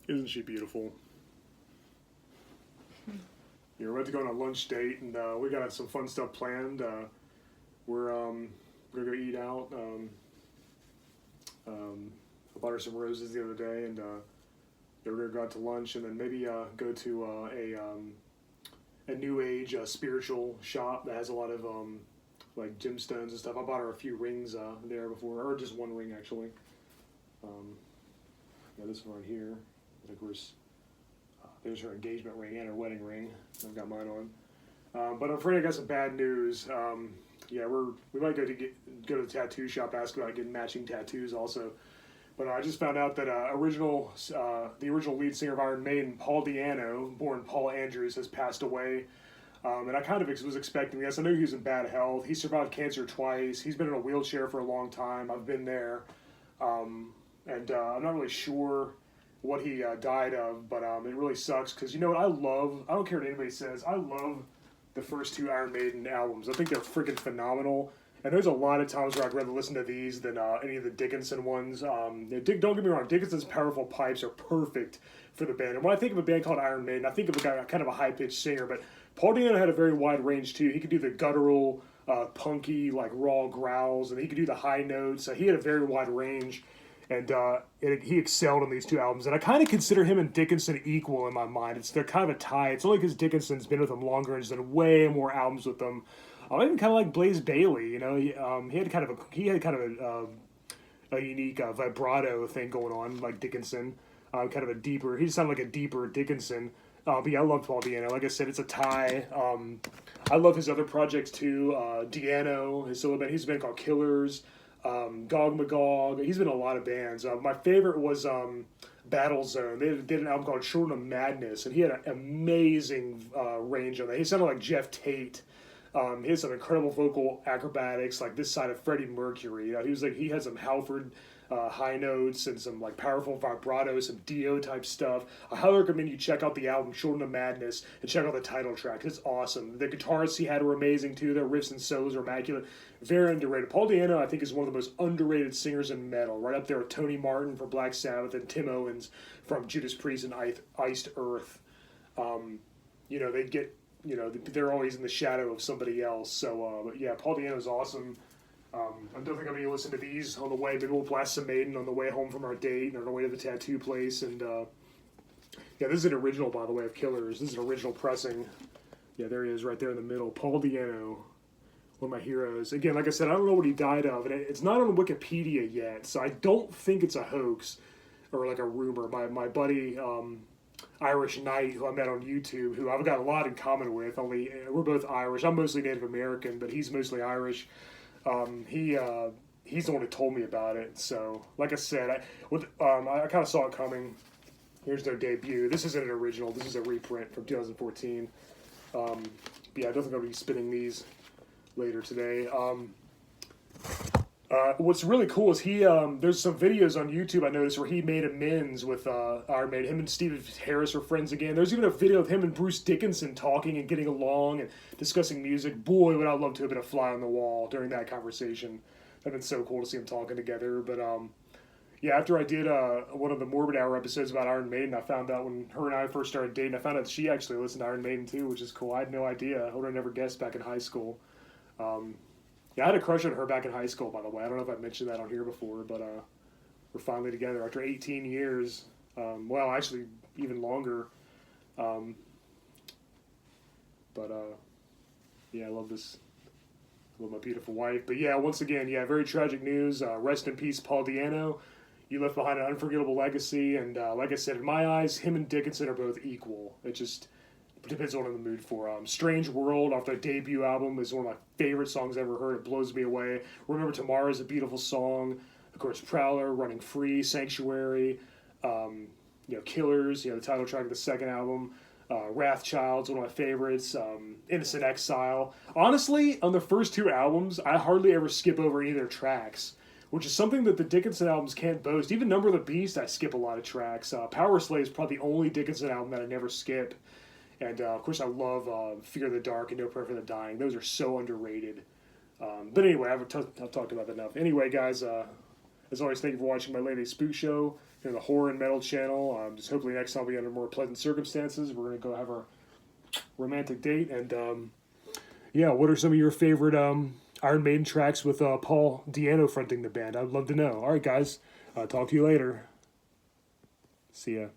Isn't she beautiful? Yeah, we're about to go on a lunch date, and we got some fun stuff planned. We're gonna go eat out. I bought her some roses the other day, and we're gonna go out to lunch, and then maybe go to a new age spiritual shop that has a lot of like gemstones and stuff. I bought her a few rings there before, or just one ring actually. Yeah, this one right here. And of course, there's her engagement ring and her wedding ring. I've got mine on. But I'm afraid I got some bad news. Yeah, we might go to the tattoo shop, ask about getting matching tattoos also. But I just found out that the original lead singer of Iron Maiden, Paul Di'Anno, born Paul Andrews, has passed away. And I kind of was expecting this. I knew he was in bad health. He survived cancer twice. He's been in a wheelchair for a long time. I've been there. And I'm not really sure what he died of, but it really sucks because, you know what, I don't care what anybody says, I love the first two Iron Maiden albums. I think they're freaking phenomenal, and there's a lot of times where I'd rather listen to these than any of the Dickinson ones. Don't get me wrong, Dickinson's powerful pipes are perfect for the band, and when I think of a band called Iron Maiden, I think of a guy, kind of a high-pitched singer, but Paul Di'Anno had a very wide range too. He could do the guttural, punky, like raw growls, and he could do the high notes. He had a very wide range. And he excelled on these two albums. And I kind of consider him and Dickinson equal in my mind. They're kind of a tie. It's only because Dickinson's been with them longer and has done way more albums with them. I even kind of like Blaze Bayley. You know, he had kind of a unique vibrato thing going on, like Dickinson. Kind of a deeper. He just sounded like a deeper Dickinson. But yeah, I love Paul Di'Anno. Like I said, it's a tie. I love his other projects too. Di'Anno, his solo band. He's been called Killers. Gog Magog. He's been in a lot of bands. My favorite was Battle Zone. They did an album called Children of Madness, and he had an amazing range on that. He sounded like Jeff Tate. He had some incredible vocal acrobatics, like this side of Freddie Mercury. He had some Halford high notes and some like powerful vibrato, some Dio type stuff. I highly recommend you check out the album Children of Madness and check out the title track. It's awesome. The guitarists he had were amazing too. Their riffs and solos are immaculate. Very underrated. Paul Di'Anno, I think, is one of the most underrated singers in metal. Right up there with Tony Martin from Black Sabbath and Tim Owens from Judas Priest and Iced Earth. You know, they're always in the shadow of somebody else. So, but yeah, Paul Di'Anno is awesome. I don't think I'm going to listen to these on the way. Maybe we'll blast some Maiden on the way home from our date and on the way to the tattoo place. And yeah, this is an original, by the way, of Killers. This is an original pressing. Yeah, there he is right there in the middle. Paul Di'Anno, one of my heroes. Again, like I said, I don't know what he died of. And it's not on Wikipedia yet, so I don't think it's a hoax or like a rumor. My buddy, Irish Knight, who I met on YouTube, who I've got a lot in common with, only we're both Irish. I'm mostly Native American, but he's mostly Irish. He's the one who told me about it. So, like I said, I kind of saw it coming. Here's their debut. This isn't an original. This is a reprint from 2014. But yeah, I don't think I'm going to be spinning these later today. What's really cool is there's some videos on YouTube I noticed where he made amends with Iron Maiden. Him and Steve Harris are friends again. There's even a video of him and Bruce Dickinson talking and getting along and discussing music. Boy, would I love to have been a fly on the wall during that conversation. That'd been so cool to see them talking together. But yeah, after I did one of the Morbid Hour episodes about Iron Maiden, I found out when her and I first started dating, I found out that she actually listened to Iron Maiden too, which is cool. I had no idea. I would have never guessed back in high school. Yeah, I had a crush on her back in high school, by the way. I don't know if I mentioned that on here before, but we're finally together after 18 years. Well, actually, even longer. Yeah, I love this. I love my beautiful wife. But yeah, once again, yeah, very tragic news. Rest in peace, Paul Di'Anno. You left behind an unforgettable legacy. And like I said, in my eyes, him and Dickinson are both equal. It just depends on what I'm in the mood for. Strange World off their debut album is one of my favorite songs I've ever heard. It blows me away. Remember Tomorrow is a beautiful song. Of course, Prowler, Running Free, Sanctuary, Killers, the title track of the second album. Wrathchild's one of my favorites. Innocent Exile. Honestly, on the first two albums, I hardly ever skip over any of their tracks, which is something that the Dickinson albums can't boast. Even Number of the Beast, I skip a lot of tracks. Power Slave is probably the only Dickinson album that I never skip. And, of course, I love Fear the Dark and No Prayer for the Dying. Those are so underrated. But anyway, I've talked about that enough. Anyway, guys, as always, thank you for watching my latest spook show. the horror and metal channel. Just hopefully next time we get under more pleasant circumstances. We're gonna go have our romantic date. And yeah, what are some of your favorite Iron Maiden tracks with Paul Di'Anno fronting the band? I'd love to know. All right, guys, talk to you later. See ya.